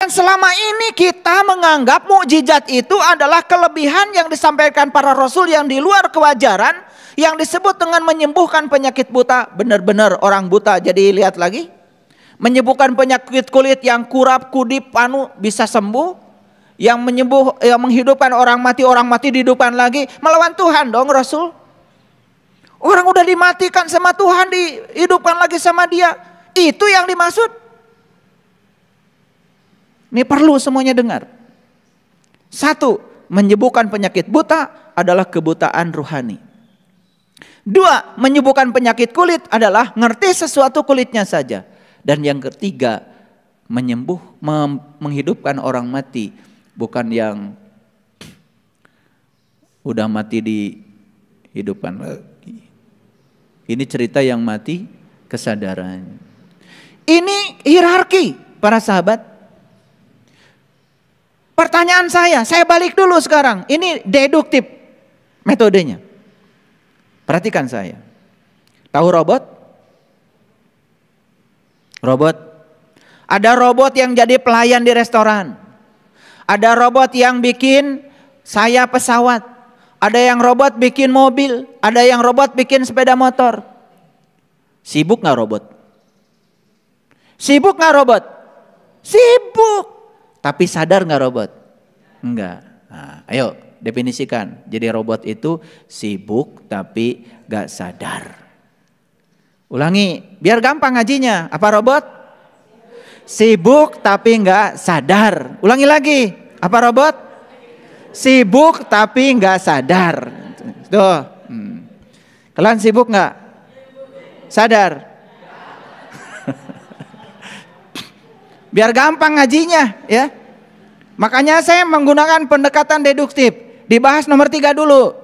Dan selama ini kita menganggap mukjizat itu adalah kelebihan yang disampaikan para rasul yang di luar kewajaran, yang disebut dengan menyembuhkan penyakit buta. Benar-benar orang buta jadi lihat lagi. Menyembuhkan penyakit kulit yang kurap, kudip, panu bisa sembuh. Yang menghidupkan orang mati dihidupkan lagi. Melawan Tuhan dong Rasul. Orang udah dimatikan sama Tuhan, dihidupkan lagi sama Dia. Itu yang dimaksud. Ini perlu semuanya dengar. Satu, menyembuhkan penyakit buta adalah kebutaan rohani. Dua, menyembuhkan penyakit kulit adalah ngerti sesuatu kulitnya saja. Dan yang ketiga, menghidupkan orang mati. Bukan yang udah mati dihidupkan lagi. Ini cerita yang mati kesadaran. Ini hierarki para sahabat. Pertanyaan saya balik dulu sekarang. Ini deduktif metodenya. Perhatikan saya. Tahu robot? Robot. Ada robot yang jadi pelayan di restoran. Ada robot yang bikin sayap pesawat. Ada yang robot bikin mobil. Ada yang robot bikin sepeda motor. Sibuk gak robot? Sibuk gak robot? Sibuk. Tapi sadar gak robot? Enggak. Nah, ayo definisikan. Jadi robot itu sibuk tapi gak sadar. Ulangi, biar gampang ngajinya. Apa robot? Sibuk tapi gak sadar. Ulangi lagi. Apa robot? Sibuk tapi gak sadar. Tuh. Kalian sibuk gak? Sadar? Biar gampang ngajinya ya. Makanya saya menggunakan pendekatan deduktif. Dibahas nomor 3 dulu.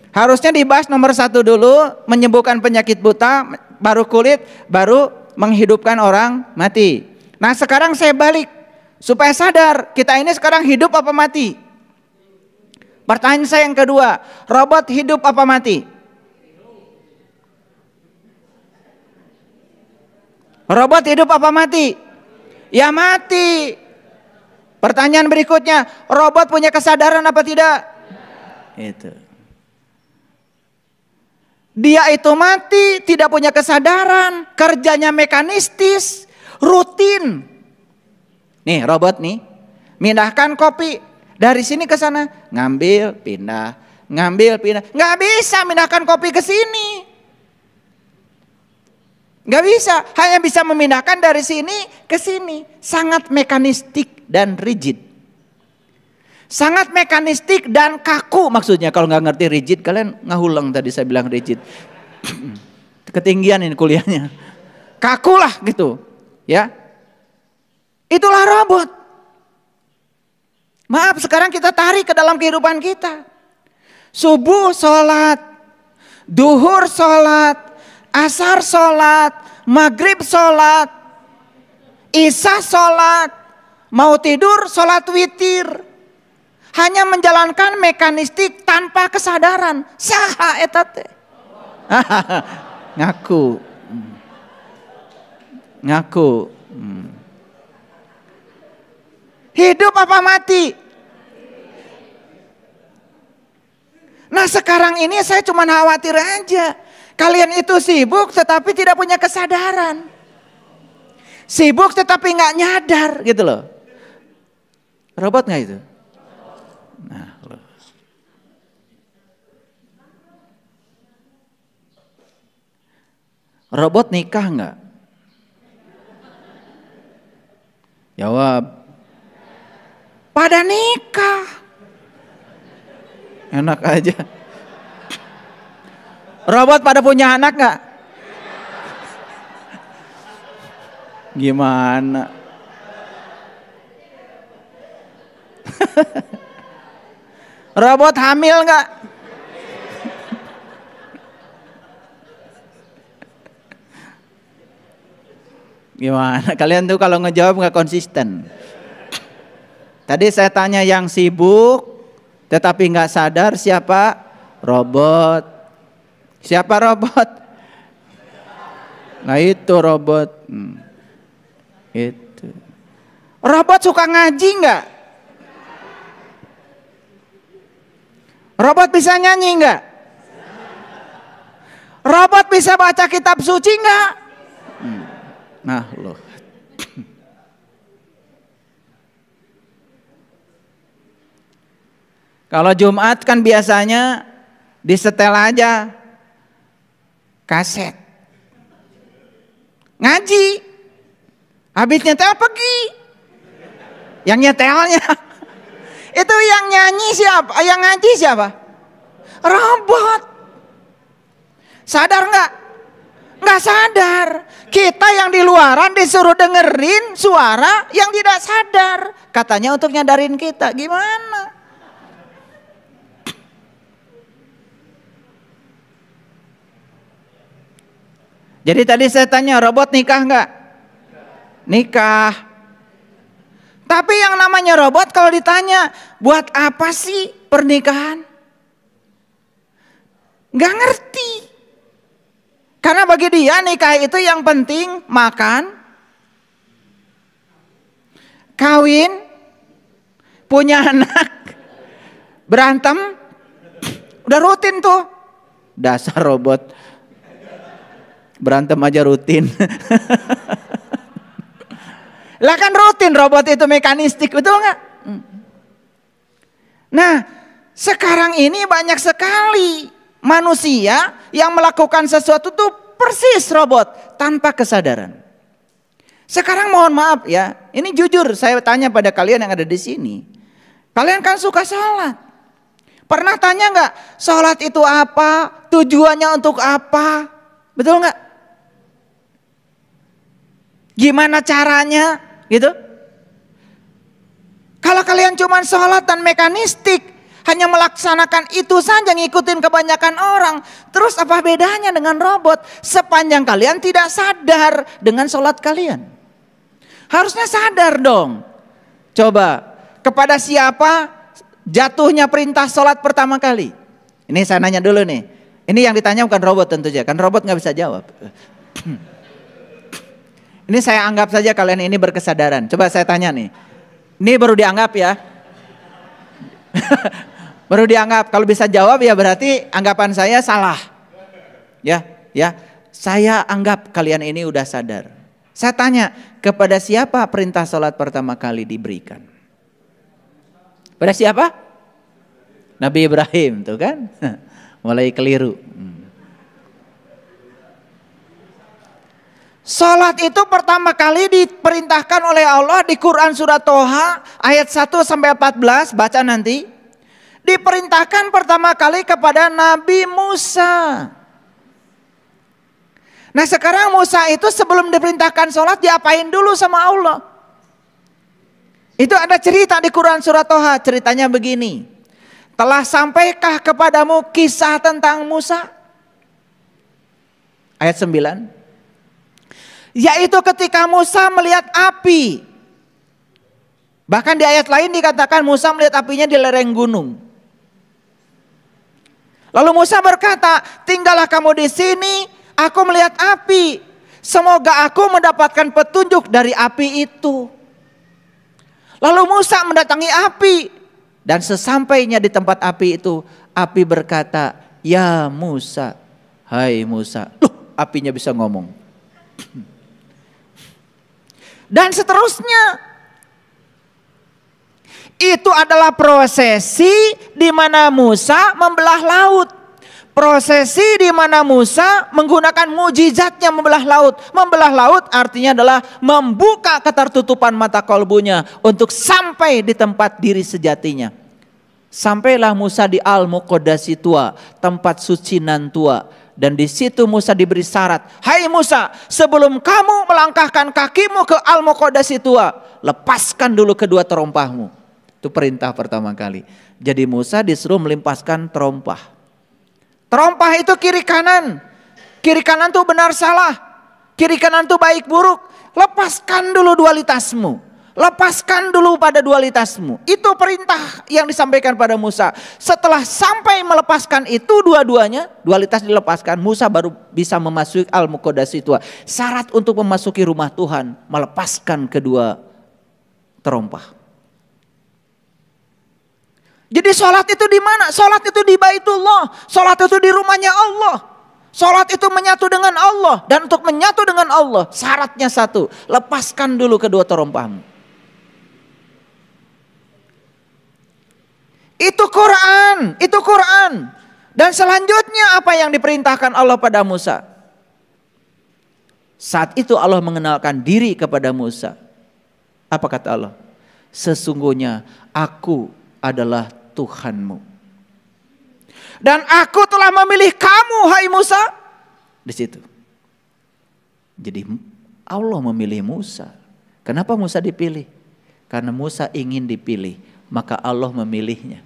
Harusnya dibahas nomor 1 dulu. Menyembuhkan penyakit buta, baru kulit, baru menghidupkan orang mati. Nah sekarang saya balik. Supaya sadar kita ini sekarang hidup apa mati. Pertanyaan saya yang kedua. Robot hidup apa mati? Robot hidup apa mati? Ya mati. Pertanyaan berikutnya, robot punya kesadaran apa tidak? Itu. Dia itu mati, tidak punya kesadaran, kerjanya mekanistis, rutin. Nih robot nih, mindahkan kopi dari sini ke sana, ngambil, pindah, ngambil, pindah. Nggak bisa mindahkan kopi ke sini. Gak bisa, hanya bisa memindahkan dari sini ke sini. Sangat mekanistik dan rigid. Sangat mekanistik dan kaku maksudnya. Kalau gak ngerti rigid, kalian ngahulang tadi saya bilang rigid. Ketinggian ini kuliahnya. Kaku lah gitu. Ya, itulah robot. Maaf, sekarang kita tarik ke dalam kehidupan kita. Subuh sholat, duhur sholat, asar sholat, maghrib sholat, isya sholat, mau tidur sholat witir. Hanya menjalankan mekanistik tanpa kesadaran. Saha etate. Ngaku. Ngaku. Hidup apa mati? Nah sekarang ini saya cuma khawatir aja. Kalian itu sibuk tetapi tidak punya kesadaran. Sibuk tetapi gak nyadar gitu loh. Robot gak itu? Nah, loh. Robot nikah gak? Jawab. Pada nikah. Enak aja. Robot pada punya anak gak? Gimana? Robot hamil gak? Gimana? Kalian tuh kalau ngejawab gak konsisten. Tadi saya tanya yang sibuk tetapi gak sadar siapa? Robot. Siapa robot? Nah itu robot. Itu. Robot suka ngaji nggak? Robot bisa nyanyi nggak? Robot bisa baca kitab suci nggak? Nah loh. Kalau Jumat kan biasanya disetel aja kaset. Ngaji. Habis nyetel pergi. Yang nyetelnya. Itu yang nyanyi siapa? Yang ngaji siapa? Robot. Sadar nggak? Nggak sadar. Kita yang di luaran disuruh dengerin suara yang tidak sadar. Katanya untuk nyadarin kita. Gimana? Jadi tadi saya tanya, robot nikah nggak? Nikah. Tapi yang namanya robot kalau ditanya, buat apa sih pernikahan? Nggak ngerti. Karena bagi dia nikah itu yang penting makan, kawin, punya anak, berantem, udah rutin tuh. Dasar robot. Berantem aja rutin. Lah kan rutin, robot itu mekanistik, betul nggak? Nah, sekarang ini banyak sekali manusia yang melakukan sesuatu tuh persis robot tanpa kesadaran. Sekarang mohon maaf ya, ini jujur saya tanya pada kalian yang ada di sini. Kalian kan suka sholat. Pernah tanya nggak, sholat itu apa? Tujuannya untuk apa? Betul nggak? Gimana caranya? Gitu. Kalau kalian cuma sholat dan mekanistik, hanya melaksanakan itu saja, ngikutin kebanyakan orang, terus apa bedanya dengan robot? Sepanjang kalian tidak sadar dengan sholat kalian. Harusnya sadar dong. Coba, kepada siapa jatuhnya perintah sholat pertama kali? Ini saya nanya dulu nih. Ini yang ditanya bukan robot tentu saja, kan robot nggak bisa jawab. Ini saya anggap saja kalian ini berkesadaran. Coba saya tanya nih. Ini baru dianggap ya. Baru dianggap. Kalau bisa jawab ya berarti anggapan saya salah. Ya. Saya anggap kalian ini udah sadar. Saya tanya, kepada siapa perintah sholat pertama kali diberikan? Pada siapa? Nabi Ibrahim, tuh kan? Mulai keliru. Salat itu pertama kali diperintahkan oleh Allah di Quran surat Toha ayat 1 sampai 14, baca nanti. Diperintahkan pertama kali kepada Nabi Musa. Nah sekarang Musa itu sebelum diperintahkan salat diapain dulu sama Allah? Itu ada cerita di Quran surat Toha, ceritanya begini. Telah sampaikah kepadamu kisah tentang Musa? Ayat 9. Yaitu ketika Musa melihat api. Bahkan di ayat lain dikatakan Musa melihat apinya di lereng gunung. Lalu Musa berkata, tinggallah kamu di sini, aku melihat api. Semoga aku mendapatkan petunjuk dari api itu. Lalu Musa mendatangi api. Dan sesampainya di tempat api itu, api berkata, ya Musa, hai Musa. Loh, apinya bisa ngomong. Dan seterusnya. Itu adalah prosesi di mana Musa membelah laut. Prosesi di mana Musa menggunakan mujizatnya membelah laut. Membelah laut artinya adalah membuka ketertutupan mata kolbunya untuk sampai di tempat diri sejatinya. Sampailah Musa di Al-Muqaddasi Tua, tempat suci nan tua. Dan di situ Musa diberi syarat, hai Musa, sebelum kamu melangkahkan kakimu ke Al-Muqaddasi Tua, lepaskan dulu kedua terompahmu. Itu perintah pertama kali. Jadi Musa disuruh melimpaskan terompah. Terompah itu kiri kanan. Kiri kanan tuh benar salah. Kiri kanan tuh baik buruk. Lepaskan dulu dualitasmu. Lepaskan dulu pada dualitasmu. Itu perintah yang disampaikan pada Musa. Setelah sampai melepaskan itu dua-duanya, dualitas dilepaskan, Musa baru bisa memasuki Al-Muqaddasi Tua. Syarat untuk memasuki rumah Tuhan, melepaskan kedua terompah. Jadi sholat itu di mana? Sholat itu di Baitullah. Sholat itu di rumahnya Allah. Sholat itu menyatu dengan Allah. Dan untuk menyatu dengan Allah, syaratnya satu. Lepaskan dulu kedua terompahmu. Itu Quran. Itu Quran. Dan selanjutnya apa yang diperintahkan Allah pada Musa? Saat itu Allah mengenalkan diri kepada Musa. Apa kata Allah? Sesungguhnya aku adalah Tuhanmu. Dan aku telah memilih kamu, hai Musa. Di situ. Jadi Allah memilih Musa. Kenapa Musa dipilih? Karena Musa ingin dipilih, maka Allah memilihnya.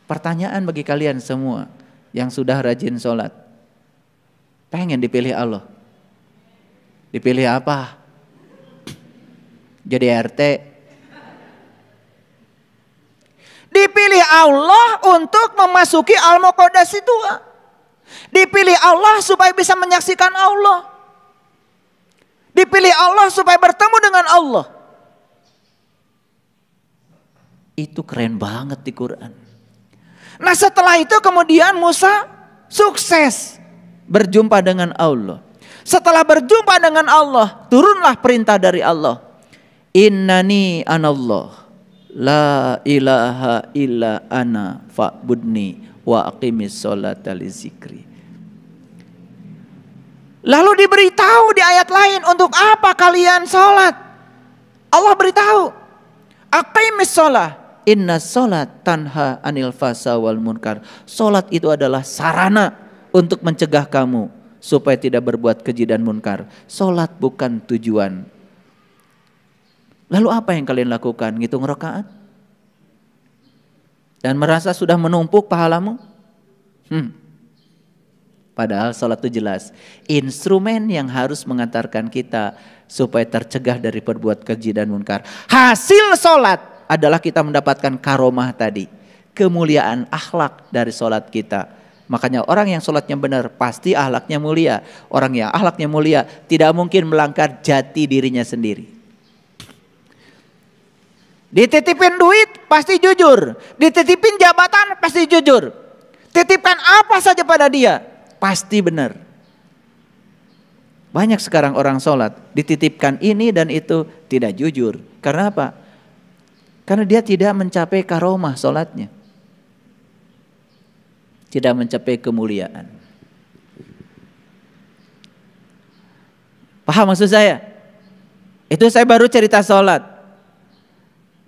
Pertanyaan bagi kalian semua yang sudah rajin sholat. Pengen dipilih Allah? Dipilih apa? Jadi RT? Dipilih Allah untuk memasuki Al-Muqaddas itu. Dipilih Allah supaya bisa menyaksikan Allah. Dipilih Allah supaya bertemu dengan Allah. Itu keren banget di Quran. Nah setelah itu kemudian Musa sukses berjumpa dengan Allah. Setelah berjumpa dengan Allah, turunlah perintah dari Allah. Innani anallah. La ilaha illa ana fa'budni wa aqimis sholata li zikri. Lalu diberitahu di ayat lain untuk apa kalian sholat. Allah beritahu. Aqimis sholat. Inna sholat tanha anil fasa wal munkar. Sholat itu adalah sarana untuk mencegah kamu supaya tidak berbuat keji dan munkar. Sholat bukan tujuan. Lalu apa yang kalian lakukan? Ngitung rakaat? Dan merasa sudah menumpuk pahalamu? Padahal sholat itu jelas. Instrumen yang harus mengantarkan kita supaya tercegah dari berbuat keji dan munkar. Hasil sholat adalah kita mendapatkan karomah tadi. Kemuliaan akhlak dari sholat kita. Makanya orang yang sholatnya benar pasti akhlaknya mulia. Orang yang akhlaknya mulia tidak mungkin melanggar jati dirinya sendiri. Dititipin duit pasti jujur. Dititipin jabatan pasti jujur. Titipkan apa saja pada dia pasti benar. Banyak sekarang orang sholat dititipkan ini dan itu tidak jujur. Karena apa? Karena dia tidak mencapai karomah sholatnya. Tidak mencapai kemuliaan. Paham maksud saya? Itu saya baru cerita sholat.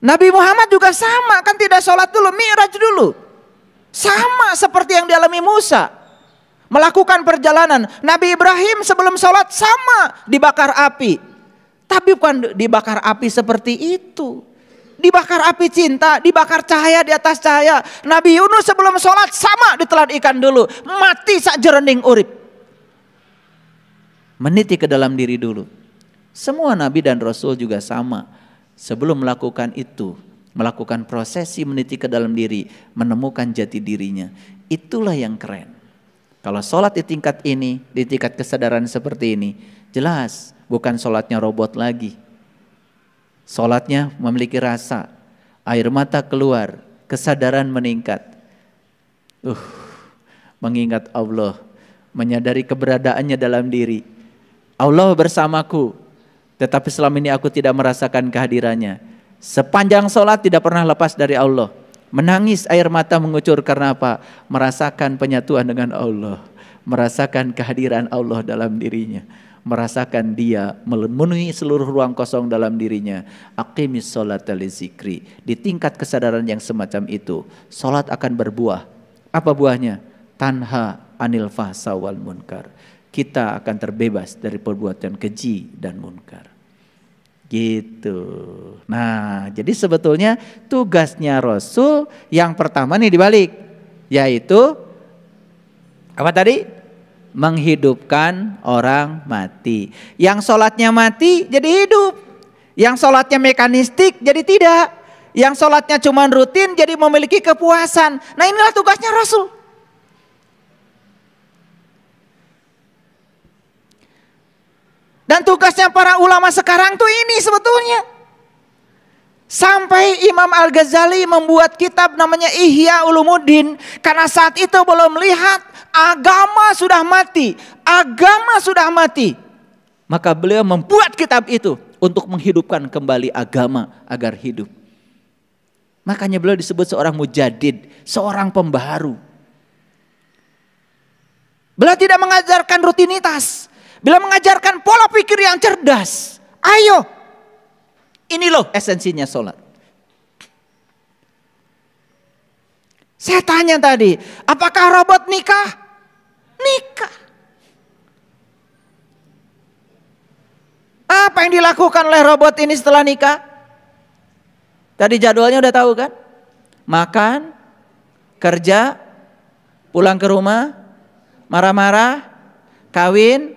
Nabi Muhammad juga sama, kan tidak sholat dulu, mi'raj dulu. Sama seperti yang dialami Musa. Melakukan perjalanan. Nabi Ibrahim sebelum sholat sama dibakar api. Tapi bukan dibakar api seperti itu. Dibakar api cinta, dibakar cahaya di atas cahaya. Nabi Yunus sebelum sholat sama ditelan ikan dulu. Mati sak jerening urip. Meniti ke dalam diri dulu. Semua Nabi dan Rasul juga sama. Sebelum melakukan itu, melakukan prosesi meniti ke dalam diri, menemukan jati dirinya. Itulah yang keren. Kalau sholat di tingkat ini, di tingkat kesadaran seperti ini, jelas bukan sholatnya robot lagi. Sholatnya memiliki rasa, air mata keluar, kesadaran meningkat. Mengingat Allah, menyadari keberadaannya dalam diri. Allah bersamaku. Tetapi selama ini aku tidak merasakan kehadirannya. Sepanjang sholat tidak pernah lepas dari Allah. Menangis air mata mengucur karena apa? Merasakan penyatuan dengan Allah. Merasakan kehadiran Allah dalam dirinya. Merasakan dia memenuhi seluruh ruang kosong dalam dirinya. Aqimis sholata li zikri. Di tingkat kesadaran yang semacam itu, sholat akan berbuah. Apa buahnya? Tanha anil fahsa wal munkar. Kita akan terbebas dari perbuatan keji dan munkar. Gitu. Nah, jadi sebetulnya tugasnya Rasul yang pertama nih dibalik. Yaitu, apa tadi? Menghidupkan orang mati. Yang sholatnya mati jadi hidup. Yang sholatnya mekanistik jadi tidak. Yang sholatnya cuma rutin jadi memiliki kepuasan. Nah inilah tugasnya Rasul. Dan tugasnya para ulama sekarang tuh ini sebetulnya. Sampai Imam Al-Ghazali membuat kitab namanya Ihya Ulumuddin. Karena saat itu belum melihat agama sudah mati. Agama sudah mati. Maka beliau membuat kitab itu untuk menghidupkan kembali agama agar hidup. Makanya beliau disebut seorang mujadid, seorang pembaharu. Beliau tidak mengajarkan rutinitas. Beliau mengajarkan pola pikir yang cerdas. Ayo, ini loh esensinya sholat. Saya tanya tadi, apakah robot nikah? Nikah. Apa yang dilakukan oleh robot ini setelah nikah? Tadi jadwalnya udah tahu kan? Makan, kerja, pulang ke rumah, marah-marah, kawin,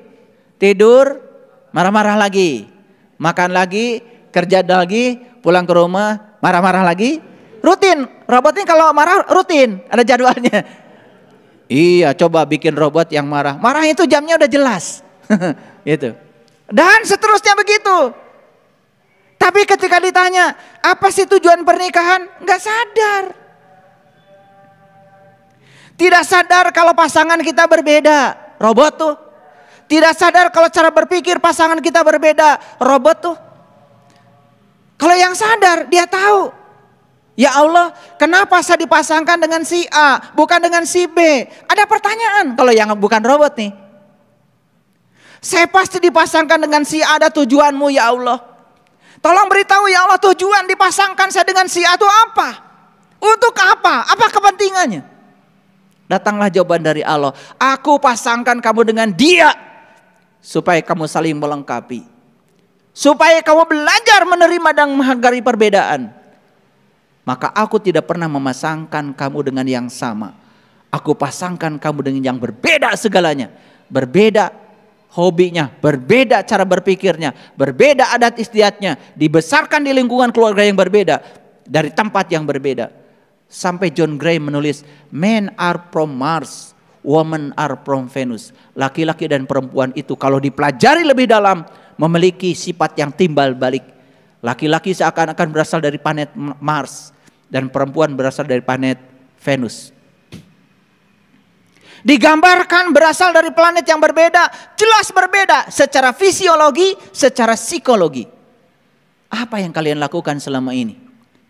tidur, marah-marah lagi. Makan lagi, kerja lagi, pulang ke rumah, marah-marah lagi. Rutin, robot ini kalau marah rutin, ada jadwalnya. Iya, coba bikin robot yang marah. Marah itu jamnya udah jelas. Gitu. Dan seterusnya begitu. Tapi ketika ditanya, apa sih tujuan pernikahan? Enggak sadar. Tidak sadar kalau pasangan kita berbeda. Robot tuh. Tidak sadar kalau cara berpikir pasangan kita berbeda. Robot tuh. Kalau yang sadar, dia tahu. Ya Allah, kenapa saya dipasangkan dengan si A, bukan dengan si B? Ada pertanyaan kalau yang bukan robot nih. Saya pasti dipasangkan dengan si A, ada tujuanmu ya Allah. Tolong beritahu ya Allah, tujuan dipasangkan saya dengan si A itu apa? Untuk apa? Apa kepentingannya? Datanglah jawaban dari Allah. Aku pasangkan kamu dengan dia. Supaya kamu saling melengkapi. Supaya kamu belajar menerima dan menghargai perbedaan. Maka aku tidak pernah memasangkan kamu dengan yang sama. Aku pasangkan kamu dengan yang berbeda segalanya. Berbeda hobinya, berbeda cara berpikirnya, berbeda adat istiadatnya, dibesarkan di lingkungan keluarga yang berbeda, dari tempat yang berbeda. Sampai John Gray menulis, men are from Mars, women are from Venus. Laki-laki dan perempuan itu kalau dipelajari lebih dalam memiliki sifat yang timbal balik. Laki-laki seakan-akan berasal dari planet Mars dan perempuan berasal dari planet Venus. Digambarkan berasal dari planet yang berbeda, jelas berbeda secara fisiologi, secara psikologi. Apa yang kalian lakukan selama ini?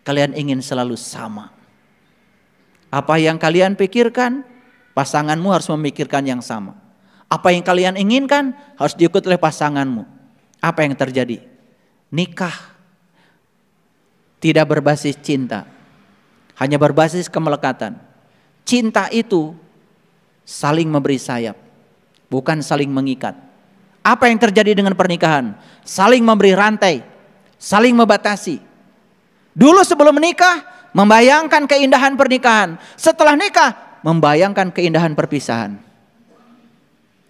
Kalian ingin selalu sama. Apa yang kalian pikirkan, pasanganmu harus memikirkan yang sama. Apa yang kalian inginkan harus diikuti oleh pasanganmu. Apa yang terjadi? Nikah tidak berbasis cinta, hanya berbasis kemelekatan. Cinta itu saling memberi sayap, bukan saling mengikat. Apa yang terjadi dengan pernikahan? Saling memberi rantai, saling membatasi. Dulu sebelum menikah, membayangkan keindahan pernikahan. Setelah nikah, membayangkan keindahan perpisahan.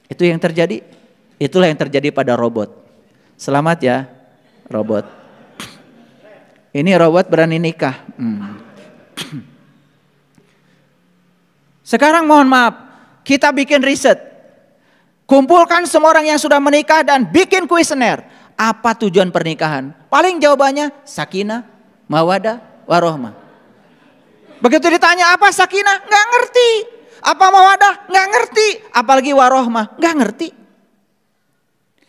Itu yang terjadi. Itulah yang terjadi pada robot. Selamat ya, robot. Ini robot berani nikah. Sekarang mohon maaf, kita bikin riset. Kumpulkan semua orang yang sudah menikah dan bikin kuesioner. Apa tujuan pernikahan? Paling jawabannya sakinah, mawadah, warohmah. Begitu ditanya apa sakinah? Nggak ngerti. Apa mawadah? Nggak ngerti. Apalagi warohmah? Nggak ngerti.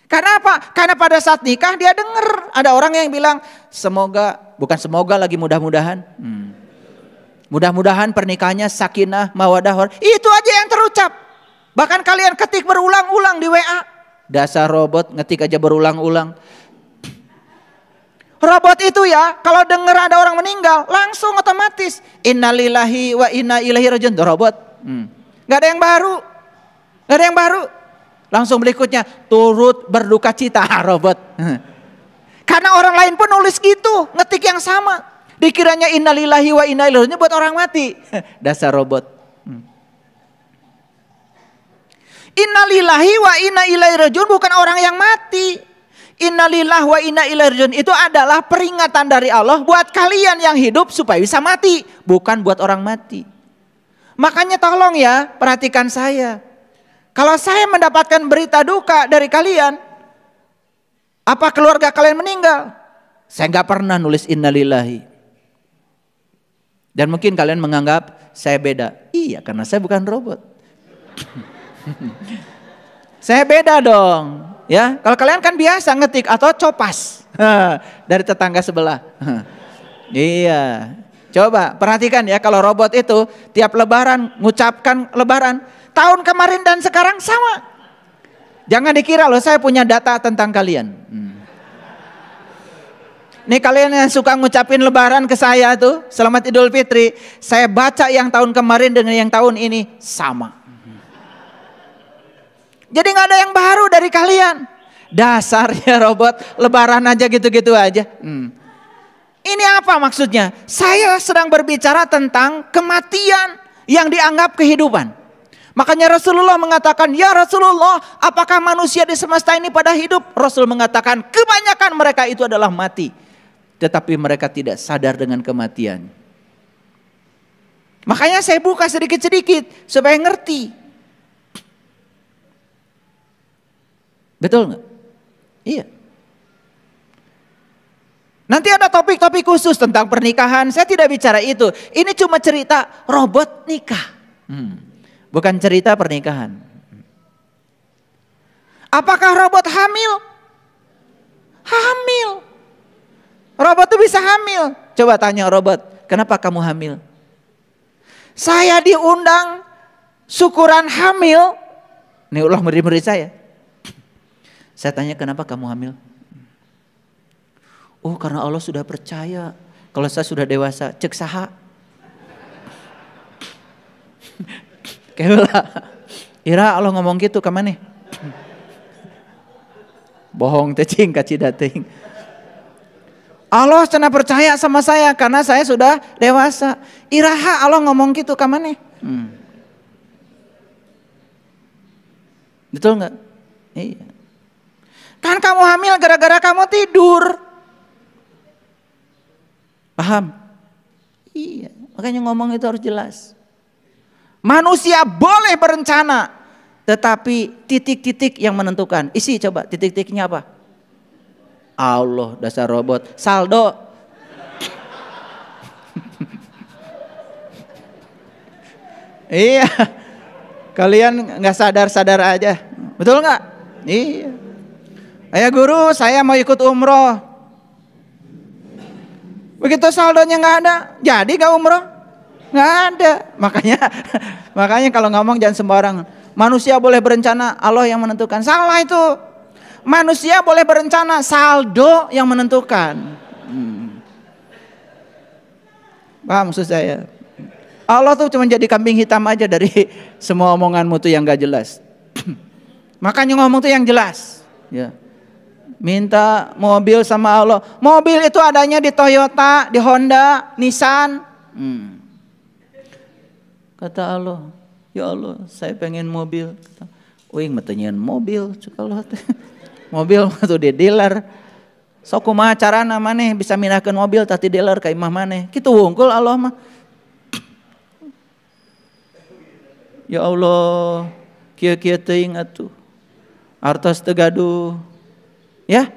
Karena apa? Karena pada saat nikah dia dengar ada orang yang bilang semoga, bukan semoga lagi mudah-mudahan. Mudah-mudahan pernikahannya sakinah, mawadah, warohmah. Itu aja yang terucap. Bahkan kalian ketik berulang-ulang di WA. Dasar robot ngetik aja berulang-ulang. Robot itu ya, kalau dengar ada orang meninggal, langsung otomatis innalillahi wa inna ilaihi rajiun. Robot, nggak ada yang baru, nggak ada yang baru. Langsung berikutnya turut berduka cita, robot. Karena orang lain pun nulis gitu, ngetik yang sama. Dikiranya innalillahi wa inna ilaihi rajiun buat orang mati. Dasar robot. Innalillahi wa inna ilaihi rajiun bukan orang yang mati. Innalillahi wa inna ilaihi rajiun itu adalah peringatan dari Allah buat kalian yang hidup supaya bisa mati, bukan buat orang mati. Makanya tolong ya, perhatikan saya. Kalau saya mendapatkan berita duka dari kalian, apa keluarga kalian meninggal? Saya nggak pernah nulis innalillahi. Dan mungkin kalian menganggap saya beda. Iya, karena saya bukan robot. Saya beda dong. Ya, kalau kalian kan biasa ngetik atau copas dari tetangga sebelah. Iya. Coba perhatikan ya, kalau robot itu tiap lebaran ngucapkan lebaran, tahun kemarin dan sekarang sama. Jangan dikira loh saya punya data tentang kalian. Nih kalian yang suka ngucapin lebaran ke saya tuh, Selamat Idul Fitri, saya baca yang tahun kemarin dengan yang tahun ini sama. Jadi gak ada yang baru dari kalian. Dasar ya robot, lebaran aja gitu-gitu aja. Ini apa maksudnya? Saya sedang berbicara tentang kematian yang dianggap kehidupan. Makanya Rasulullah mengatakan, ya Rasulullah, apakah manusia di semesta ini pada hidup? Rasul mengatakan, kebanyakan mereka itu adalah mati. Tetapi mereka tidak sadar dengan kematian. Makanya saya buka sedikit-sedikit supaya ngerti. Betul nggak? Iya. Nanti ada topik-topik khusus tentang pernikahan. Saya tidak bicara itu. Ini cuma cerita robot nikah. Bukan cerita pernikahan. Apakah robot hamil? Hamil. Robot itu bisa hamil. Coba tanya robot, kenapa kamu hamil? Saya diundang syukuran hamil. Ini ulah murid-murid saya. Saya tanya, kenapa kamu hamil? Oh, karena Allah sudah percaya kalau saya sudah dewasa. Cek saha. Kayaklah. Ira Allah ngomong gitu ke mana? Bohong tecing kacidating. Allah cenah percaya sama saya karena saya sudah dewasa. Iraha Allah ngomong gitu ke mana? Betul nggak? Iya. Kan kamu hamil gara-gara kamu tidur. Paham? Iya, makanya ngomong itu harus jelas. Manusia boleh berencana, tetapi titik-titik yang menentukan. Isi coba titik-titiknya apa? Allah, dasar robot. Saldo. Iya, kalian nggak sadar-sadar aja, betul nggak? Iya. Ayah guru, saya mau ikut umroh. Begitu saldonya nggak ada, jadi nggak umroh? Nggak ada. Makanya kalau ngomong jangan sembarangan. Manusia boleh berencana, Allah yang menentukan. Salah itu. Manusia boleh berencana, saldo yang menentukan. Paham maksud saya? Allah tuh cuma jadi kambing hitam aja dari semua omonganmu tuh yang nggak jelas. Makanya ngomong tuh yang jelas. Ya. Minta mobil sama Allah. Mobil itu adanya di Toyota, di Honda, Nissan. Kata Allah, ya Allah saya pengen mobil. Uing metenyian mobil. Mobil tuh di dealer. Sok kumaha carana maneh bisa minahkeun mobil tadi dealer ka imah maneh. Kitu wungkul Allah mah. Ya Allah, kieu-kieu teuing atuh. Artos teu gaduh. Ya,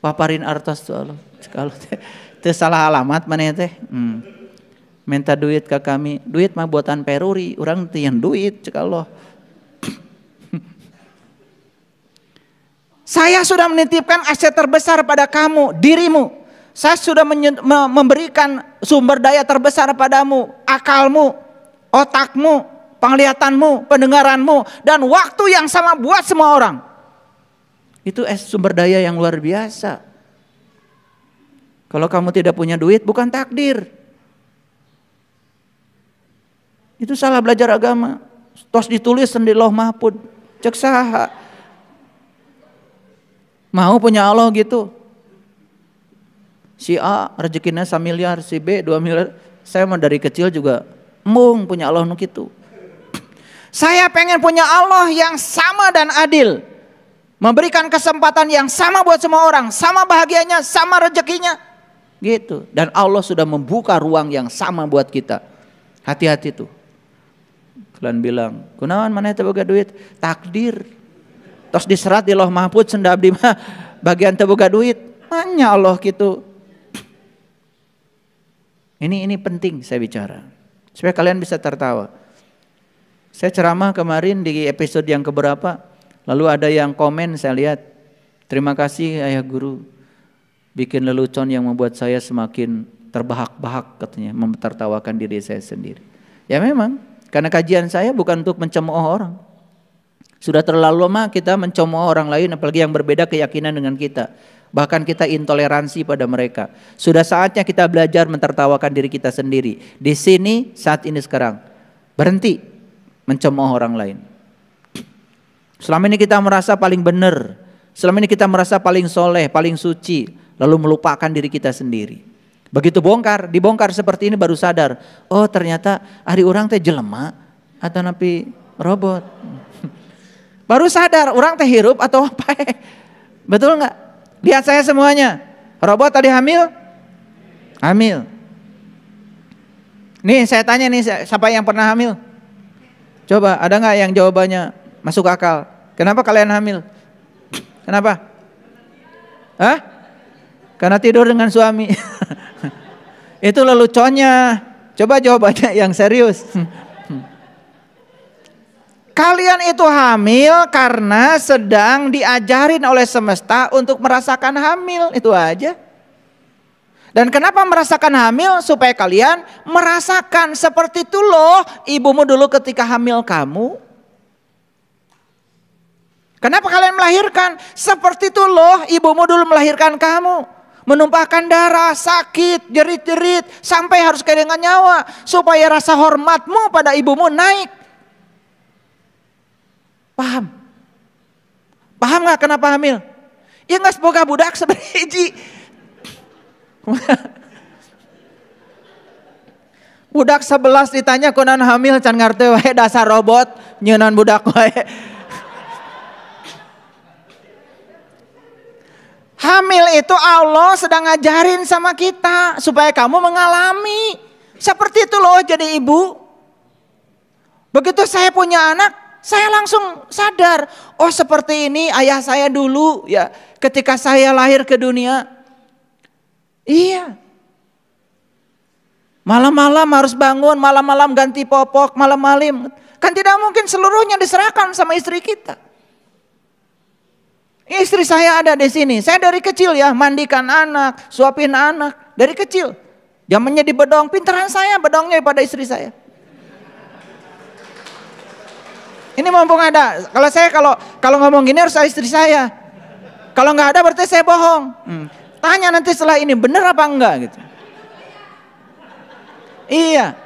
paparin artos tuh Allah. Kalau teu salah alamat maneh teh. Minta duit ke kami. Duit mah buatan peruri, urang teu yang duit cek Allah. Saya sudah menitipkan aset terbesar pada kamu, dirimu. Saya sudah memberikan sumber daya terbesar padamu, akalmu, otakmu, penglihatanmu, pendengaranmu, dan waktu yang sama buat semua orang. Itu sumber daya yang luar biasa. Kalau kamu tidak punya duit bukan takdir. Itu salah belajar agama. Tos ditulis di Lauh Mahfud. Cek saha. Mau punya Allah gitu. Si A rezekinya 1 miliar, si B 2 miliar. Saya mah dari kecil juga mung punya Allah nu kitu. Saya pengen punya Allah yang sama dan adil. Memberikan kesempatan yang sama buat semua orang. Sama bahagianya, sama rezekinya. Gitu. Dan Allah sudah membuka ruang yang sama buat kita. Hati-hati tuh. Kalian bilang, kunaon mana teu boga duit? Takdir. Tos diserat di Lauh Mahfud senda abdi mah bagian teu boga duit. Nanya Allah gitu. Ini penting saya bicara. Supaya kalian bisa tertawa. Saya ceramah kemarin di episode yang keberapa. Lalu ada yang komen saya lihat. Terima kasih ayah guru. Bikin lelucon yang membuat saya semakin terbahak-bahak katanya. Mentertawakan diri saya sendiri. Ya memang. Karena kajian saya bukan untuk mencemooh orang. Sudah terlalu lama kita mencemooh orang lain. Apalagi yang berbeda keyakinan dengan kita. Bahkan kita intoleransi pada mereka. Sudah saatnya kita belajar mentertawakan diri kita sendiri. Di sini saat ini sekarang. Berhenti mencemooh orang lain. Selama ini kita merasa paling benar. Selama ini kita merasa paling soleh, paling suci. Lalu melupakan diri kita sendiri. Begitu dibongkar seperti ini baru sadar. Oh ternyata hari orang teh jelema atau napi robot. Baru sadar orang teh hirup atau apa. Betul nggak? Lihat saya semuanya. Robot tadi hamil? Hamil. Nih saya tanya nih, siapa yang pernah hamil? Coba ada nggak yang jawabannya masuk akal? Kenapa kalian hamil? Kenapa? Hah? Karena tidur dengan suami. Itu leluconnya. Coba jawabannya yang serius. Kalian itu hamil karena sedang diajarin oleh semesta untuk merasakan hamil, itu aja. Dan kenapa merasakan hamil? Supaya kalian merasakan seperti itu loh ibumu dulu ketika hamil kamu. Kenapa kalian melahirkan? Seperti itu loh ibumu dulu melahirkan kamu. Menumpahkan darah, sakit, jerit-jerit, sampai harus kehilangan nyawa. Supaya rasa hormatmu pada ibumu naik. Paham? Paham gak kenapa hamil? Ya gak semoga budak seberiji. Budak 11 ditanya kunan hamil can ngarte wae dasar robot nyeunan budak wae. Hamil itu Allah sedang ngajarin sama kita supaya kamu mengalami. Seperti itu loh jadi ibu. Begitu saya punya anak, saya langsung sadar, oh seperti ini ayah saya dulu ya ketika saya lahir ke dunia. Iya. Malam-malam harus bangun, malam-malam ganti popok, malam-malam. Kan tidak mungkin seluruhnya diserahkan sama istri kita. Istri saya ada di sini. Saya dari kecil ya mandikan anak, suapin anak dari kecil. Zamannya di bedong, pintaran saya bedongnya pada istri saya. Ini mumpung ada. Kalau saya kalau ngomong gini harus istri saya. Kalau nggak ada berarti saya bohong. Tanya nanti setelah ini benar apa enggak gitu. Iya.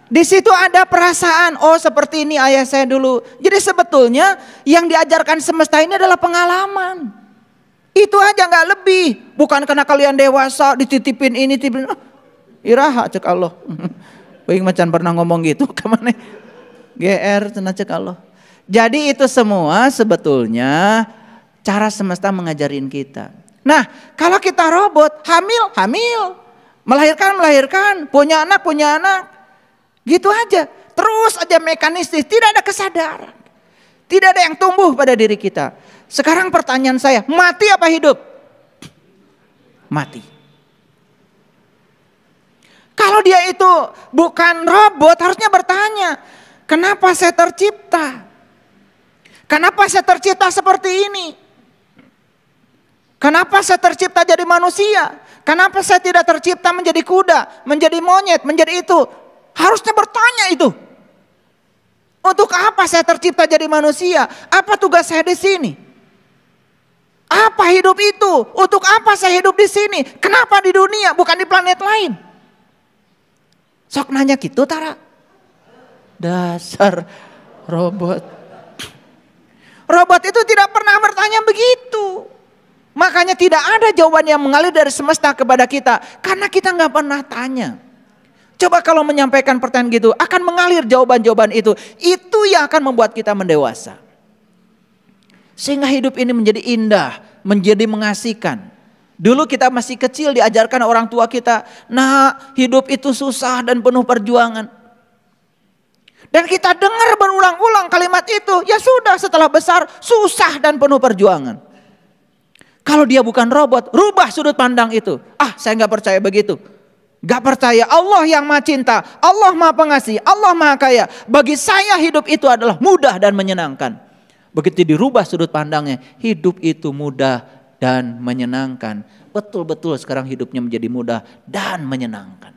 Di situ ada perasaan. Oh seperti ini ayah saya dulu. Jadi sebetulnya yang diajarkan semesta ini adalah pengalaman. Itu aja nggak lebih. Bukan karena kalian dewasa dititipin ini, titipin. Iraha cek Allah. Wing macan pernah ngomong gitu kemana? GR cenah cek Allah. Jadi itu semua sebetulnya cara semesta mengajarin kita. Nah, kalau kita robot, hamil, melahirkan, punya anak. Gitu aja. Terus aja mekanistis, tidak ada kesadaran. Tidak ada yang tumbuh pada diri kita. Sekarang pertanyaan saya, mati apa hidup? Mati. Kalau dia itu bukan robot, harusnya bertanya, kenapa saya tercipta? Kenapa saya tercipta seperti ini? Kenapa saya tercipta jadi manusia? Kenapa saya tidak tercipta menjadi kuda, menjadi monyet, menjadi itu? Harusnya bertanya itu. Untuk apa saya tercipta jadi manusia? Apa tugas saya di sini? Apa hidup itu? Untuk apa saya hidup di sini? Kenapa di dunia, bukan di planet lain? Sok nanya gitu Tara. Dasar robot. Robot itu tidak pernah bertanya begitu. Makanya tidak ada jawaban yang mengalir dari semesta kepada kita. Karena kita gak pernah tanya. Coba kalau menyampaikan pertanyaan gitu, akan mengalir jawaban-jawaban itu. Itu yang akan membuat kita mendewasa. Sehingga hidup ini menjadi indah, menjadi mengasihkan. Dulu kita masih kecil diajarkan orang tua kita, nah hidup itu susah dan penuh perjuangan. Dan kita dengar berulang-ulang kalimat itu, ya sudah setelah besar susah dan penuh perjuangan. Kalau dia bukan robot, rubah sudut pandang itu. Saya nggak percaya begitu. Gak percaya Allah yang maha cinta, Allah maha pengasih, Allah maha kaya. Bagi saya hidup itu adalah mudah dan menyenangkan. Begitu dirubah sudut pandangnya, hidup itu mudah dan menyenangkan. Betul-betul sekarang hidupnya menjadi mudah dan menyenangkan.